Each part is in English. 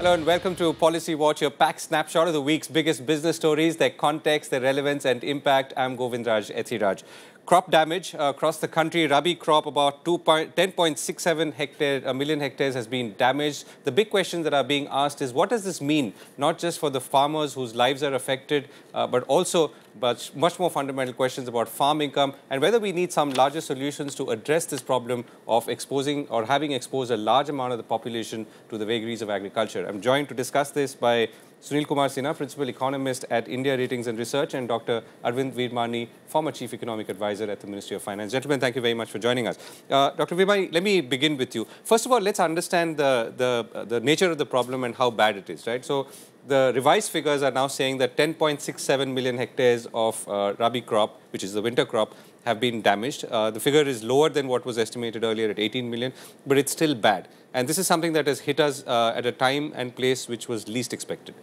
Hello and welcome to Policy Watch, your packed snapshot of the week's biggest business stories, their context, their relevance and impact. I'm Govindraj, Ethiraj. Crop damage across the country. Rabi crop about 10.67 million hectares has been damaged. The big questions that are being asked is, what does this mean? Not just for the farmers whose lives are affected, but also much more fundamental questions about farm income and whether we need some larger solutions to address this problem of exposing or having exposed a large amount of the population to the vagaries of agriculture. I'm joined to discuss this by Sunil Kumar Sinha, Principal Economist at India Ratings and Research, and Dr. Arvind Veermani, former Chief Economic Advisor at the Ministry of Finance. Gentlemen, thank you very much for joining us. Dr. Veermani, let me begin with you. First of all, let's understand the nature of the problem and how bad it is, right? So the revised figures are now saying that 10.67 million hectares of Rabi crop, which is the winter crop, have been damaged. The figure is lower than what was estimated earlier at 18 million, but it's still bad. And this is something that has hit us at a time and place which was least expected.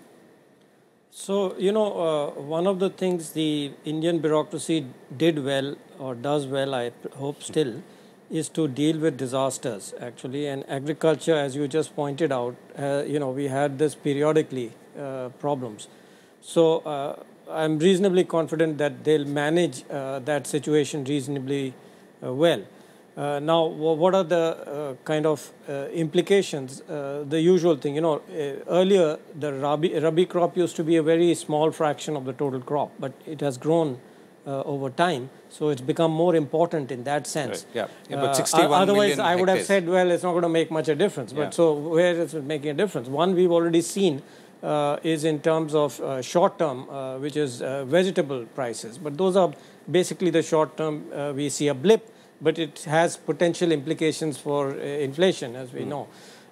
So, one of the things the Indian bureaucracy did well or does well, I hope still, is to deal with disasters, actually. And agriculture, as you just pointed out, we had this periodically problems. So, I'm reasonably confident that they'll manage that situation reasonably well. Now, what are the kind of implications? The usual thing, earlier the Rabi crop used to be a very small fraction of the total crop, but it has grown over time. So it's become more important in that sense. Right. Yeah, but 61 otherwise, million I would have hectares. said, well, it's not going to make much a difference. But so where is it making a difference? One we've already seen is in terms of short term, which is vegetable prices. But those are basically the short term. We see a blip, but it has potential implications for inflation, as we know.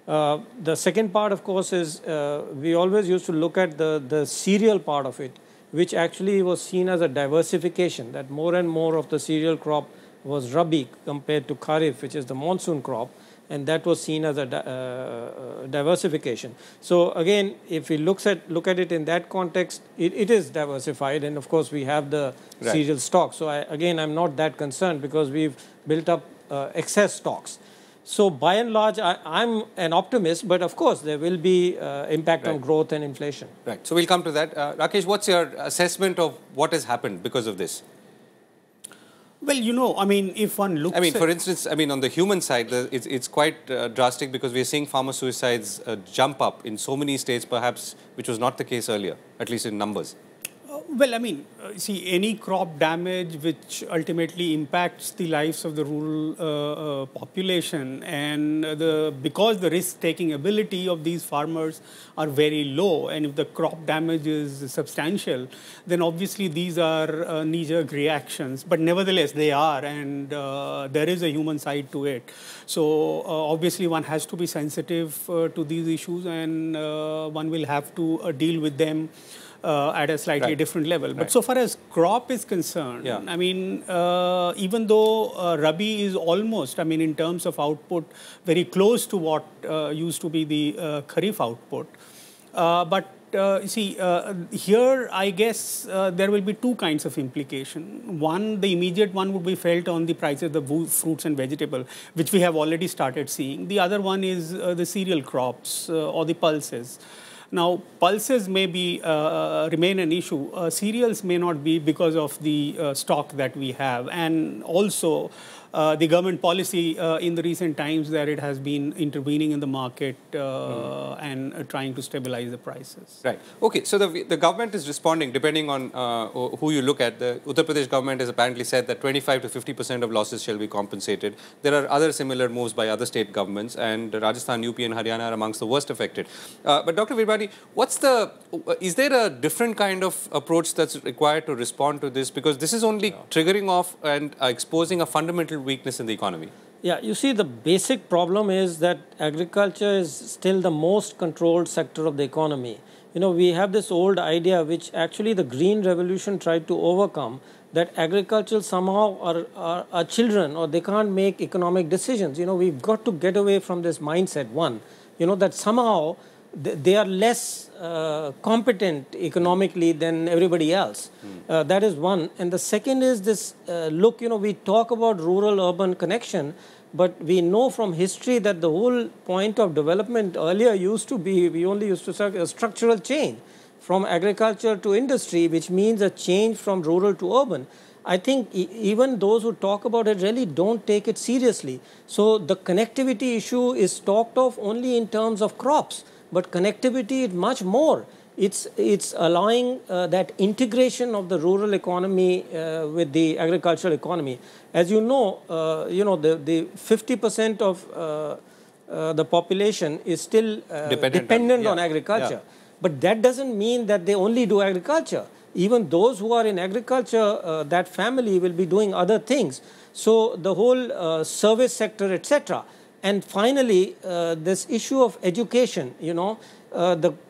The second part, of course, is we always used to look at the cereal part of it, which actually was seen as a diversification, that more and more of the cereal crop was Rabi compared to Kharif, which is the monsoon crop, and that was seen as a diversification. So again, if we look at it in that context, it is diversified, and of course we have the cereal stock. So I'm not that concerned because we've built up excess stocks. So by and large, I'm an optimist, but of course there will be impact on growth and inflation. Right. So we'll come to that. Rakesh, what's your assessment of what has happened because of this? Well, if one looks for instance, on the human side, it's quite drastic because we're seeing farmer suicides jump up in so many states, perhaps, which was not the case earlier, at least in numbers. See, any crop damage which ultimately impacts the lives of the rural population, and because the risk-taking ability of these farmers are very low, and if the crop damage is substantial, then obviously these are knee-jerk reactions. But nevertheless, they are, and there is a human side to it. So obviously one has to be sensitive to these issues, and one will have to deal with them at a slightly different level. But so far as crop is concerned, even though Rabi is almost, in terms of output, very close to what used to be the Kharif output. Here, I guess, there will be two kinds of implication. One, the immediate one would be felt on the prices of the fruits and vegetables, which we have already started seeing. The other one is the cereal crops or the pulses. Now, pulses may be remain an issue. Cereals may not be because of the stock that we have, and also the government policy in the recent times that it has been intervening in the market and trying to stabilize the prices. Right. Okay. So the government is responding depending on who you look at. The Uttar Pradesh government has apparently said that 25 to 50% of losses shall be compensated. There are other similar moves by other state governments, and Rajasthan, UP and Haryana are amongst the worst affected. But Dr. Veermani, is there a different kind of approach that's required to respond to this? Because this is only triggering off and exposing a fundamental weakness in the economy. Yeah, you see, the basic problem is that agriculture is still the most controlled sector of the economy. We have this old idea which actually the Green Revolution tried to overcome, that agriculture somehow are children, or they can't make economic decisions. We've got to get away from this mindset, that somehow they are less competent economically than everybody else. That is one. And the second is this look, we talk about rural-urban connection, But we know from history that the whole point of development earlier used to be, we only used to say a structural change from agriculture to industry, which means a change from rural to urban. I think even those who talk about it really don't take it seriously. So the connectivity issue is talked of only in terms of crops, but connectivity is much more. It's allowing that integration of the rural economy with the agricultural economy. As you know, the 50% of the population is still dependent on agriculture. Yeah. But that doesn't mean that they only do agriculture. Even those who are in agriculture, that family will be doing other things. So the whole service sector, etc. And finally, this issue of education,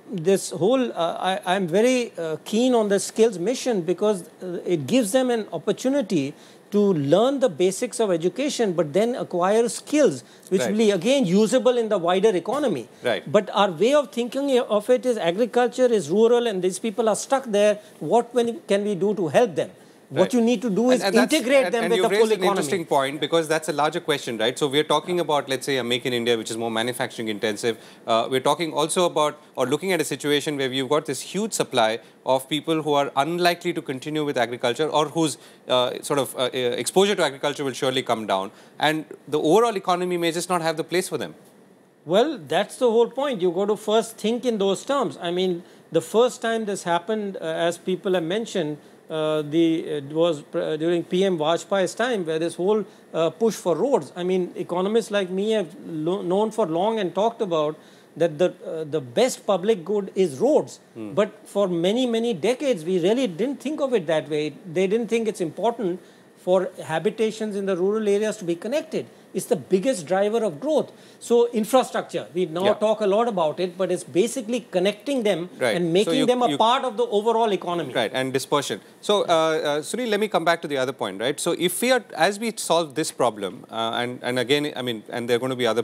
this whole, I'm very keen on the skills mission because it gives them an opportunity to learn the basics of education, but then acquire skills, which will be again usable in the wider economy. Right. But our way of thinking of it is agriculture is rural and these people are stuck there. What can we do to help them? What you need to do is integrate them with the full economy. And you've raised an interesting point because that's a larger question, right? So we're talking about, let's say, a Make in India, which is more manufacturing intensive. We're talking also about, or looking at a situation where you've got this huge supply of people who are unlikely to continue with agriculture or whose exposure to agriculture will surely come down. And the overall economy may just not have the place for them. Well, that's the whole point. You got to first think in those terms. I mean, the first time this happened, as people have mentioned, it was during PM Vajpayee's time, where this whole push for roads. I mean, economists like me have known for long and talked about that the best public good is roads. But for many decades, we really didn't think of it that way. They didn't think it's important for habitations in the rural areas to be connected. It's the biggest driver of growth. So infrastructure, we now talk a lot about it, but it's basically connecting them and making them a part of the overall economy. Right, and dispersion. So, Sunil, let me come back to the other point, right? So, if we are, as we solve this problem, and again, I mean, and there are going to be other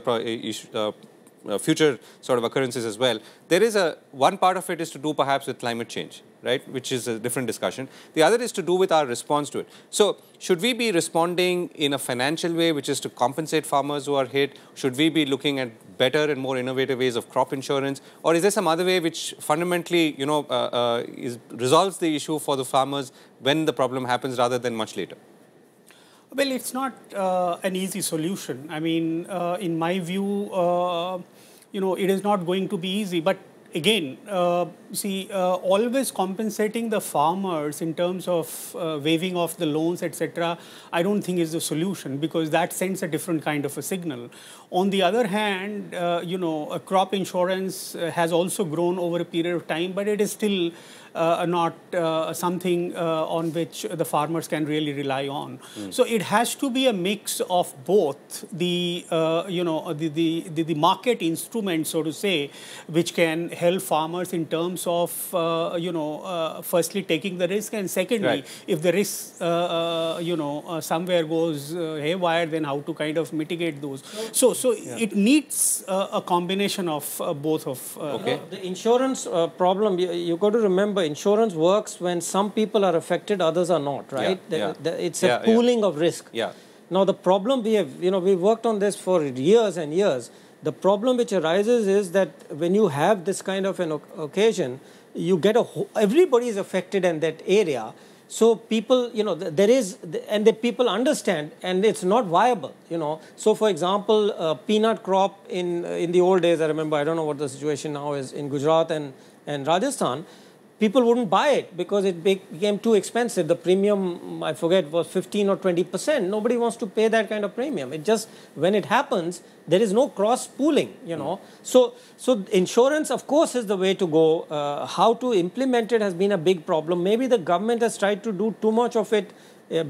future sort of occurrences as well, there is one part of it is to do perhaps with climate change, right, which is a different discussion. The other is to do with our response to it. So, should we be responding in a financial way, which is to compensate farmers who are hit? Should we be looking at better and more innovative ways of crop insurance? Or is there some other way which fundamentally, resolves the issue for the farmers when the problem happens rather than much later? Well, it's not an easy solution. I mean, in my view, it is not going to be easy. But again, always compensating the farmers in terms of waiving off the loans, etc., I don't think is the solution because that sends a different kind of a signal. On the other hand, crop insurance has also grown over a period of time, but it is still not something on which the farmers can really rely on. So it has to be a mix of both the market instruments, so to say, which can help farmers in terms of firstly taking the risk, and secondly, if the risk somewhere goes haywire, then how to kind of mitigate those. So it needs a combination of both of. The insurance problem, you got to remember, insurance works when some people are affected, others are not, right? It's a pooling of risk. Now, the problem we have, we worked on this for years and years. The problem which arises is that when you have this kind of an occasion, you get everybody is affected in that area. So people, and the people understand, and it's not viable, So, for example, peanut crop in the old days, I remember, I don't know what the situation now is in Gujarat and Rajasthan, people wouldn't buy it because it became too expensive. The premium, I forget, was 15 or 20%. Nobody wants to pay that kind of premium. It just, when it happens, there is no cross pooling, So insurance, of course, is the way to go. How to implement it has been a big problem. Maybe the government has tried to do too much of it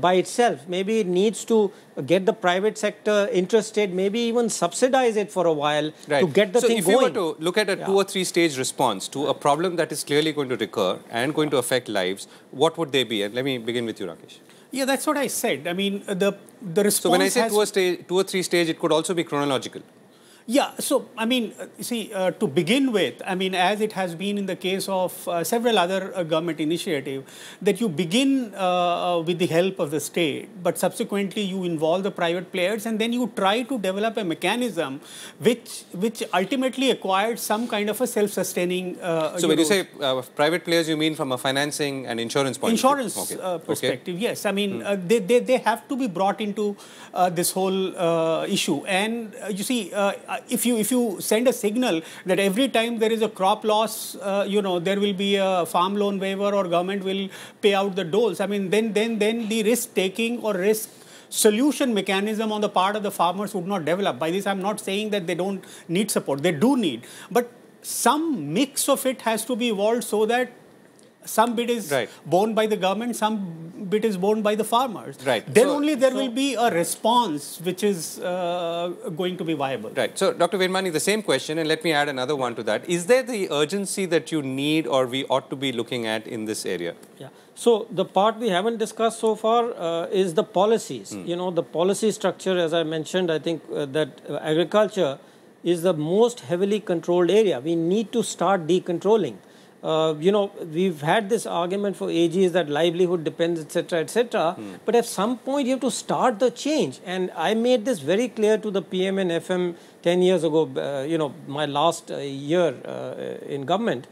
by itself. Maybe it needs to get the private sector interested, maybe even subsidize it for a while to get the thing going. So if you were to look at a 2 or 3 stage response to a problem that is clearly going to recur and going to affect lives, what would they be? And let me begin with you, Rakesh. Yeah, that's what I said. I mean, the response. So when I say 2 or 3 stage, it could also be chronological. Yeah, so I mean, see, to begin with, I mean, as it has been in the case of several other government initiatives, that you begin with the help of the state, but subsequently you involve the private players, and then you try to develop a mechanism which ultimately acquires some kind of a self-sustaining. So when you say private players, you mean from a financing and insurance point of view? Insurance perspective, yes. I mean, they have to be brought into this whole issue, and you see. If you send a signal that every time there is a crop loss, there will be a farm loan waiver or government will pay out the doles. I mean, then the risk taking or risk solution mechanism on the part of the farmers would not develop. By this, I'm not saying that they don't need support. They do need, but some mix of it has to be evolved so that some bit is borne by the government, some bit is borne by the farmers. Right. Then only there will be a response which is going to be viable. Right. So, Dr. Virmani, the same question, and let me add another one to that. Is there the urgency that you need or we ought to be looking at in this area? Yeah. So, the part we haven't discussed so far is the policies. The policy structure, as I mentioned, I think that agriculture is the most heavily controlled area. We need to start decontrolling. We've had this argument for ages that livelihood depends, etc., etc. But at some point, you have to start the change. And I made this very clear to the PM and FM 10 years ago, my last year in government,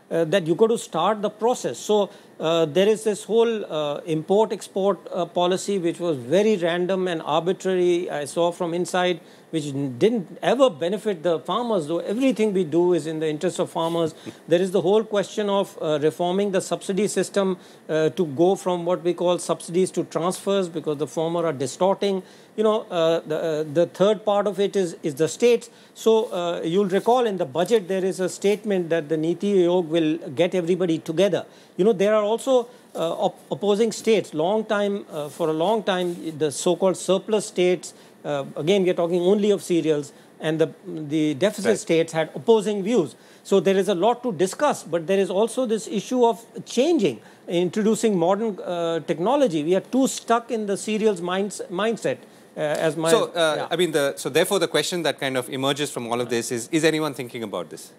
that you got to start the process. So there is this whole import-export policy, which was very random and arbitrary, I saw from inside, which didn't ever benefit the farmers, though everything we do is in the interest of farmers. There is the whole question of reforming the subsidy system to go from what we call subsidies to transfers, because the former are distorting. The third part of it is the states. So you'll recall in the budget there is a statement that the Niti Aayog will get everybody together. There are also opposing states. For a long time, the so-called surplus states. Again, we are talking only of cereals, and the deficit states had opposing views. So there is a lot to discuss, but there is also this issue of changing, introducing modern technology. We are too stuck in the cereals mindset. So therefore the question that kind of emerges from all of this is anyone thinking about this?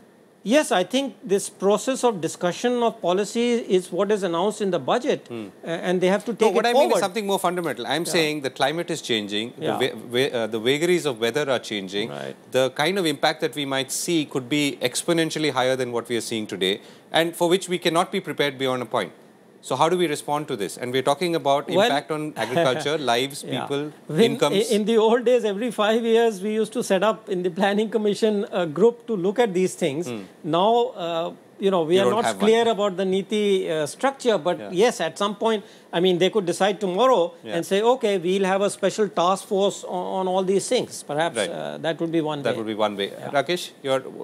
Yes, I think this process of discussion of policy is what is announced in the budget, and they have to take it forward. What I mean is something more fundamental. I'm saying the climate is changing, the vagaries of weather are changing, the kind of impact that we might see could be exponentially higher than what we are seeing today, and for which we cannot be prepared beyond a point. So how do we respond to this? And we're talking about impact on agriculture, lives, people, incomes. In the old days, every 5 years, we used to set up in the Planning Commission a group to look at these things. Now, we are not clear about the Niti structure, but yes, at some point, I mean, they could decide tomorrow and say, okay, we'll have a special task force on all these things. Perhaps that would be one way. That would be one way. Rakesh,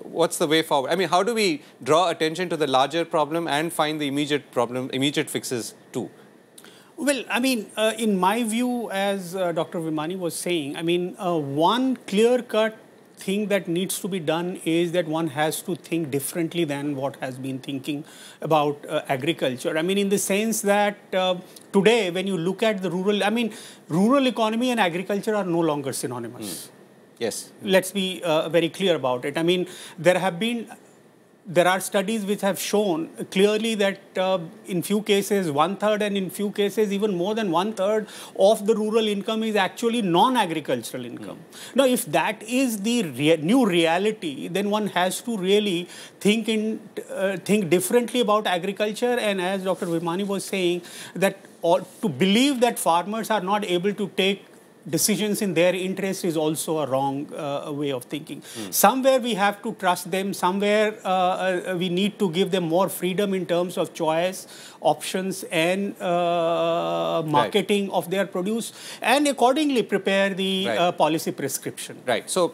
what's the way forward? I mean, how do we draw attention to the larger problem and find the immediate fixes too? Well, I mean, in my view, as Dr. Virmani was saying, I mean, one clear-cut thing that needs to be done is that one has to think differently than what has been thinking about agriculture. I mean, in the sense that today, when you look at the rural economy and agriculture are no longer synonymous. Yes. Let's be very clear about it. I mean, there are studies which have shown clearly that in few cases 1/3 and in few cases even more than 1/3 of the rural income is actually non-agricultural income. Now, if that is the new reality, then one has to really think differently about agriculture. And as Dr. Virmani was saying, that to believe that farmers are not able to take decisions in their interest is also a wrong way of thinking. Somewhere we have to trust them, somewhere we need to give them more freedom in terms of choice, options and marketing of their produce, and accordingly prepare the policy prescription. Right. So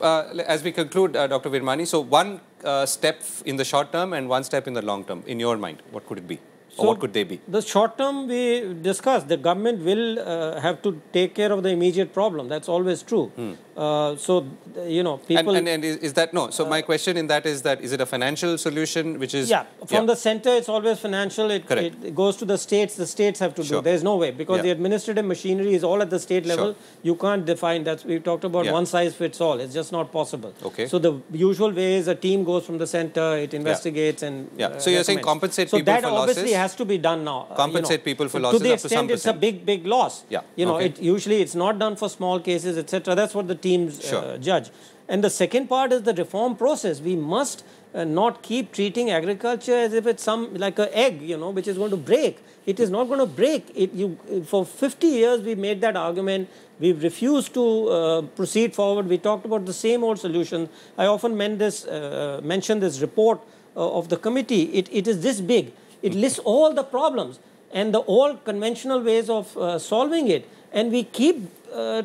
as we conclude, Dr. Virmani, so one step in the short term and one step in the long term, in your mind, what could it be? Or what could they be? The short term we discussed, the government will have to take care of the immediate problem. That's always true. So, you know, people... And is that, no, so my question in that, is it a financial solution which is... Yeah, from the center it's always financial, it goes to the states have to do. There's no way, because the administrative machinery is all at the state level. You can't define that. We talked about one size fits all. It's just not possible. So the usual way is a team goes from the center, it investigates and so you're saying compensate people for losses? So that obviously has to be done now. Compensate people for losses to the up to some extent it's a big loss. You know, usually it's not done for small cases, etc. That's what the teams judge. And the second part is the reform process. We must not keep treating agriculture as if it's like an egg, you know, which is going to break. It is not going to break. For 50 years we made that argument. We've refused to proceed forward. We talked about the same old solution. I often mention this report of the committee. It is this big. It lists all the problems and the old conventional ways of solving it. And we keep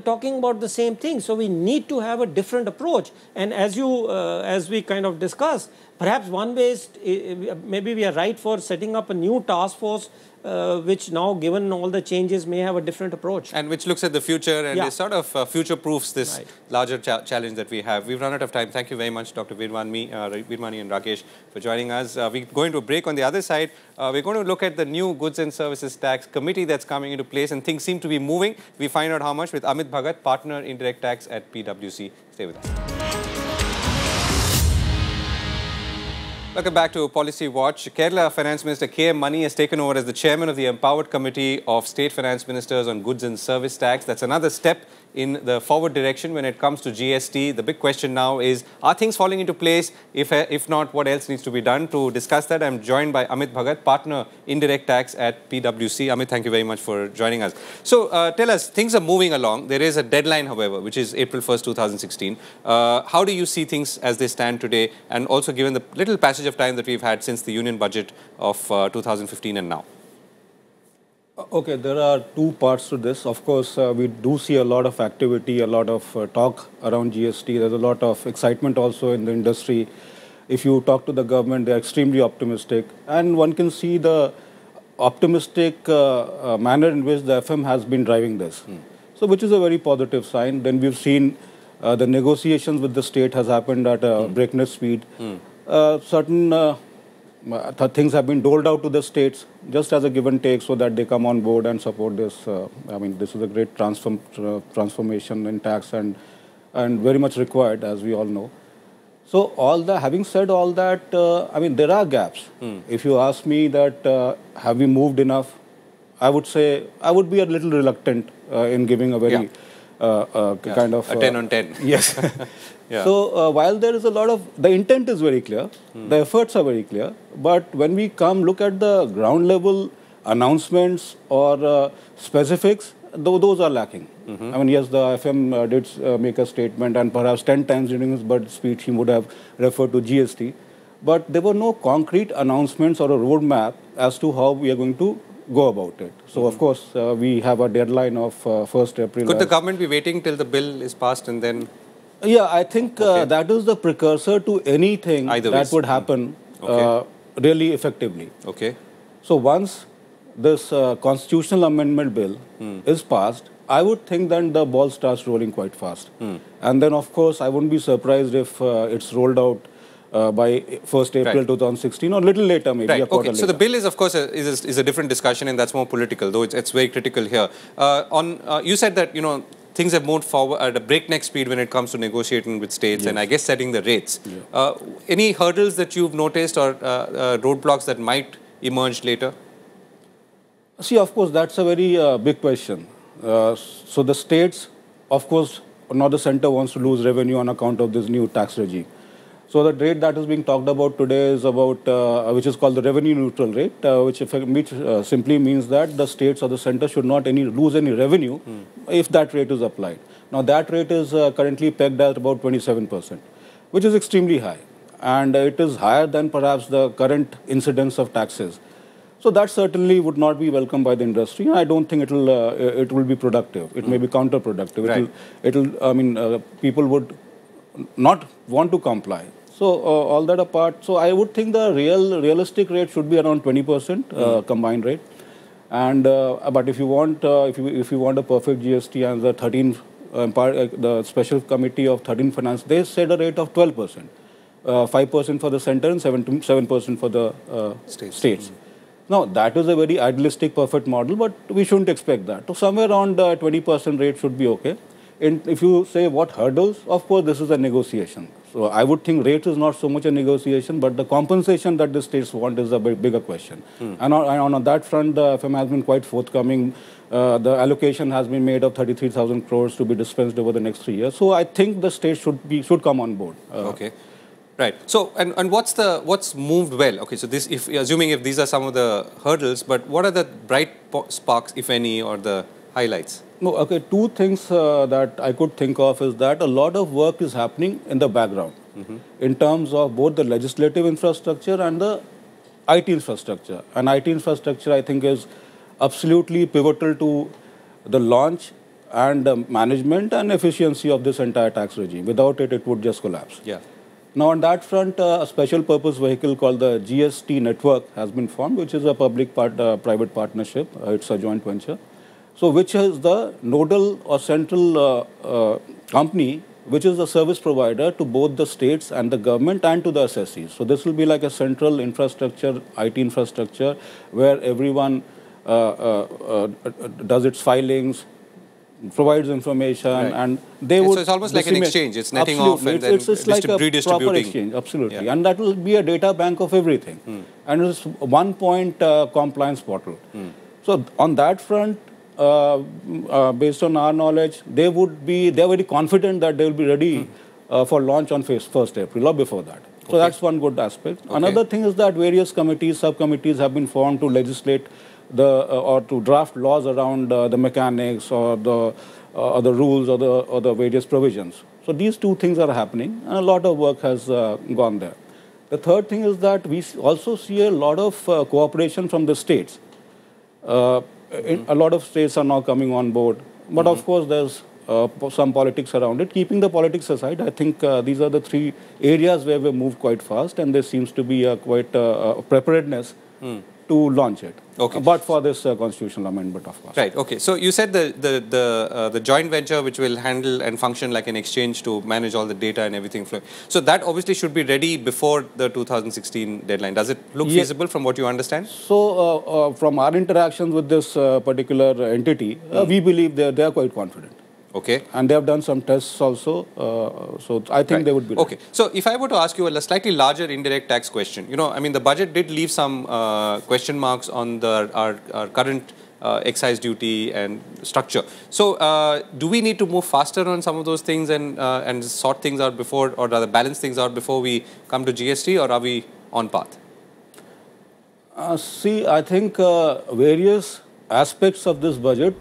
talking about the same thing. So we need to have a different approach. And as we kind of discussed, perhaps one way is, maybe we are right for setting up a new task force, which now, given all the changes, may have a different approach. And which looks at the future and is sort of future-proofs this larger challenge that we have. We've run out of time. Thank you very much, Dr. Veermani and Rakesh, for joining us. We're going to a break. On the other side, we're going to look at the new Goods and Services Tax Committee that's coming into place, and things seem to be moving. We find out how much with Amit Bhagat, Partner Indirect Tax at PwC. Stay with us. Welcome back to Policy Watch. Kerala Finance Minister K.M. Mani has taken over as the chairman of the Empowered Committee of State Finance Ministers on Goods and Service Tax. That's another step in the forward direction when it comes to GST. The big question now is, are things falling into place? If not, what else needs to be done? To discuss that, I'm joined by Amit Bhagat, Partner Indirect Tax at PwC. Amit, thank you very much for joining us. So tell us, things are moving along. There is a deadline, however, which is April 1st, 2016. How do you see things as they stand today? And also given the little passage of time that we've had since the union budget of 2015 and now? Okay, there are two parts to this. Of course, we do see a lot of activity, a lot of talk around GST. There's a lot of excitement also in the industry. If you talk to the government, they're extremely optimistic. And one can see the optimistic manner in which the FM has been driving this. So, which is a very positive sign. Then we've seen the negotiations with the state has happened at a breakneck speed. Certain things have been doled out to the states just as a give and take so that they come on board and support this. I mean, this is a great transformation in tax and very much required, as we all know. So having said all that, I mean, there are gaps. If you ask me that, have we moved enough? I would say, I would be a little reluctant in giving a very kind of... a 10 on 10. Yes. So while there is a lot of, the intent is very clear, the efforts are very clear, but when we look at the ground level announcements or specifics, those are lacking. I mean, yes, the FM did make a statement, and perhaps 10 times during his budget speech he would have referred to GST, but there were no concrete announcements or a roadmap as to how we are going to go about it. So, of course, we have a deadline of 1st April. Could the government be waiting till the bill is passed and then... Yeah, I think that is the precursor to anything that would happen really effectively. So once this constitutional amendment bill is passed, I would think then the ball starts rolling quite fast. And then, of course, I wouldn't be surprised if it's rolled out by 1st April 2016 or a little later, maybe a quarter later. So the bill is, of course, is a different discussion, and that's more political, though it's very critical here. You said that, you know, things have moved forward at a breakneck speed when it comes to negotiating with states and I guess setting the rates. Any hurdles that you've noticed or roadblocks that might emerge later? See, of course, that's a very big question. So the states, of course, now the center wants to lose revenue on account of this new tax regime. So the rate that is being talked about today is about, which is called the revenue neutral rate, which simply means that the states or the center should not lose any revenue if that rate is applied. Now that rate is currently pegged at about 27%, which is extremely high. And it is higher than perhaps the current incidence of taxes. So that certainly would not be welcomed by the industry. I don't think it will be productive. It may be counterproductive. I mean, people would not want to comply. So all that apart, so I would think the realistic rate should be around 20% combined rate. And but if you want a perfect GST and the 13 the Special Committee of 13 Finance, they said a rate of 12%, 5% for the center and 7% for the states. Now, that is a very idealistic, perfect model, but we shouldn't expect that. So, somewhere around 20% rate should be okay. And if you say what hurdles, of course, this is a negotiation. So, I would think rate is not so much a negotiation, but the compensation that the states want is a bigger question. And on that front, the FM has been quite forthcoming. The allocation has been made of 33,000 crores to be dispensed over the next 3 years. So, I think the states should come on board. Okay. Right. So, and what's moved well? Okay. So, this, assuming if these are some of the hurdles, but what are the bright sparks, if any, or the highlights? No. Okay. Two things that I could think of is that a lot of work is happening in the background in terms of both the legislative infrastructure and the IT infrastructure. And IT infrastructure, I think, is absolutely pivotal to the launch and the management and efficiency of this entire tax regime. Without it, it would just collapse. Yeah. Now, on that front, a special purpose vehicle called the GST network has been formed, which is a public-private partnership. It's a joint venture. So, which is the nodal or central company, which is the service provider to both the states and the government and to the assessees. So, this will be like a central infrastructure, IT infrastructure, where everyone does its filings, provides information, and they would. So it's almost like an exchange. It's netting off and then it's like a proper exchange, absolutely, and that will be a data bank of everything, and it's 1-point compliance portal. So on that front, based on our knowledge, they're very confident that they will be ready for launch on 1st April or before that. So that's one good aspect. Okay. Another thing is that various committees, subcommittees have been formed to legislate or to draft laws around the mechanics or the rules or the various provisions. So these two things are happening, and a lot of work has gone there. The third thing is that we also see a lot of cooperation from the states. A lot of states are now coming on board, but of course there's some politics around it. Keeping the politics aside, I think these are the three areas where we moved quite fast, and there seems to be quite preparedness to launch it. Okay. But for this constitutional amendment, of course. Right. Okay. So you said the joint venture which will handle and function like an exchange to manage all the data and everything flowing. So that obviously should be ready before the 2016 deadline. Does it look feasible from what you understand? So from our interactions with this particular entity, we believe they are quite confident. Okay. And they have done some tests also, so I think they would be ready. Okay. So if I were to ask you a slightly larger indirect tax question, I mean, the budget did leave some question marks on our current excise duty and structure. So do we need to move faster on some of those things and sort things out before, or rather balance things out before we come to GST, or are we on path? See, I think various aspects of this budget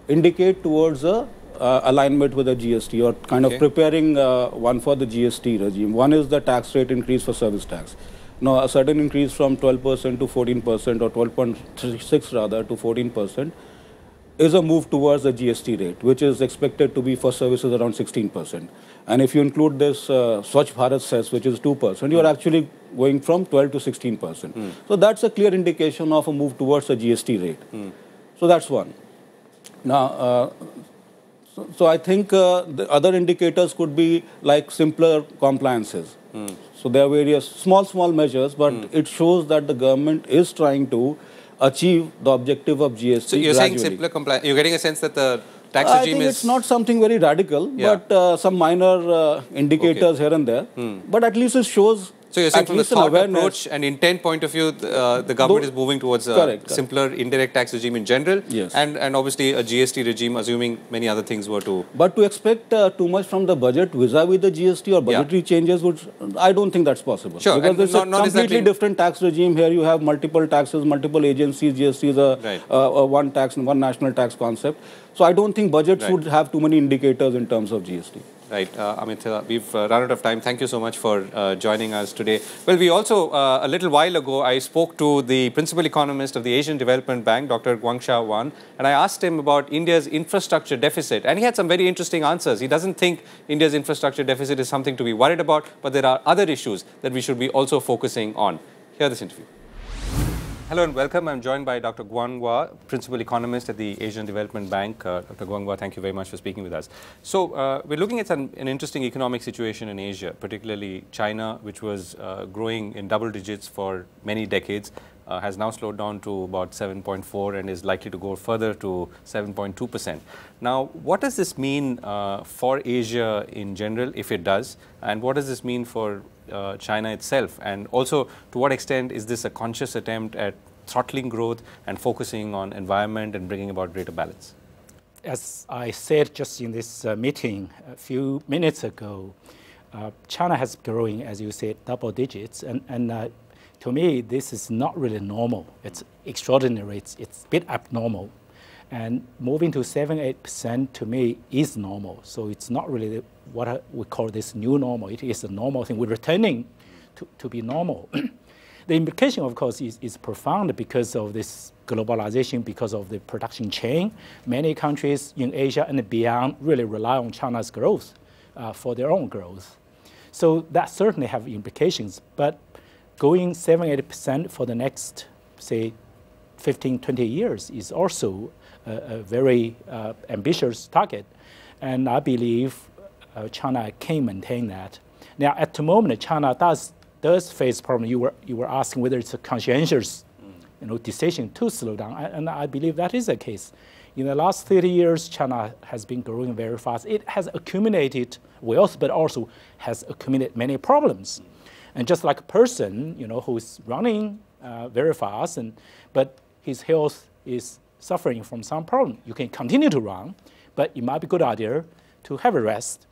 indicate towards a alignment with the GST, or kind of preparing one for the GST regime. One is the tax rate increase for service tax. Now, a certain increase from 12% to 14% or 12.36 rather to 14% is a move towards the GST rate, which is expected to be for services around 16%. And if you include this Swachh Bharat cess, which is 2%, you are actually going from 12 to 16%. So that's a clear indication of a move towards the GST rate. So that's one. Now, so I think the other indicators could be like simpler compliances. So there are various small measures, but it shows that the government is trying to achieve the objective of GST. So you're saying simpler compliance. You're getting a sense that the tax regime is... I think it's not something very radical, but some minor indicators here and there. But at least it shows. So you're saying from the thought approach and intent point of view, the government is moving towards a simpler indirect tax regime in general, and obviously a GST regime, assuming many other things were to... But to expect too much from the budget vis-a-vis the GST or budgetary changes, I don't think that's possible. Sure. Because it's a completely different tax regime. Here you have multiple taxes, multiple agencies. GST is a one tax and one national tax concept. So I don't think budgets would have too many indicators in terms of GST. Right. Amit, we've run out of time. Thank you so much for joining us today. Well, we also, a little while ago, I spoke to the principal economist of the Asian Development Bank, Dr. Govindraj Wan, and I asked him about India's infrastructure deficit. And he had some very interesting answers. He doesn't think India's infrastructure deficit is something to be worried about, but there are other issues that we should be also focusing on. Hear this interview. Hello and welcome. I'm joined by Dr. Govindraj, Principal Economist at the Asian Development Bank. Dr. Govindraj, thank you very much for speaking with us. So we're looking at an interesting economic situation in Asia, particularly China, which was growing in double digits for many decades, has now slowed down to about 7.4 and is likely to go further to 7.2%. Now, what does this mean for Asia in general, if it does, and what does this mean for China itself, and also to what extent is this a conscious attempt at throttling growth and focusing on environment and bringing about greater balance? As I said just in this meeting a few minutes ago, China has been growing, as you said, double digits, and to me this is not really normal. It's extraordinary, it's a bit abnormal, and moving to 7-8% to me is normal. So it's not really what we call this new normal. It is a normal thing. We're returning to be normal. The implication, of course, is profound because of this globalization, because of the production chain. Many countries in Asia and beyond really rely on China's growth for their own growth. So that certainly have implications. But going 7-8% for the next, say, 15, 20 years is also a very ambitious target. And I believe China can maintain that. Now, at the moment, China does face problem. You were asking whether it's a conscientious decision to slow down, and I believe that is the case. In the last 30 years, China has been growing very fast. It has accumulated wealth, but also has accumulated many problems. And just like a person, who is running very fast, but his health is suffering from some problem, you can continue to run, but it might be a good idea to have a rest,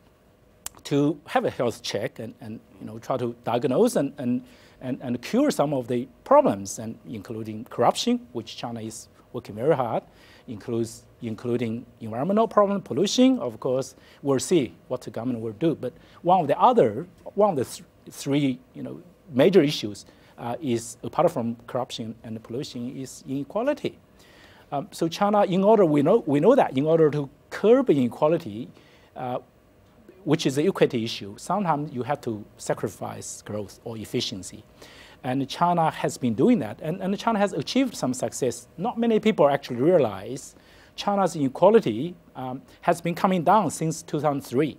to have a health check, and try to diagnose and cure some of the problems, and including corruption, which China is working very hard, including environmental problem, pollution. Of course, we'll see what the government will do. But one of the three major issues is, apart from corruption and pollution, is inequality. So China, we know that in order to curb inequality, which is the equity issue, sometimes you have to sacrifice growth or efficiency. And China has been doing that, and China has achieved some success. Not many people actually realize China's inequality has been coming down since 2003.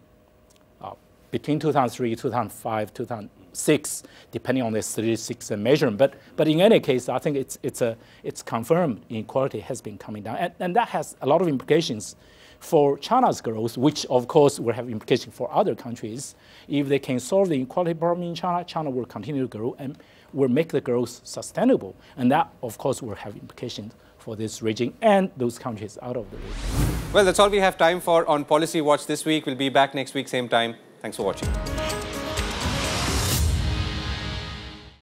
Between 2003, 2005, 2006, depending on the statistics and measurement. But in any case, I think it's confirmed inequality has been coming down. And that has a lot of implications for China's growth, which of course will have implications for other countries. If they can solve the inequality problem in China, China will continue to grow and will make the growth sustainable. And that, of course, will have implications for this region and those countries out of the region. Well, that's all we have time for on Policy Watch this week. We'll be back next week, same time. Thanks for watching.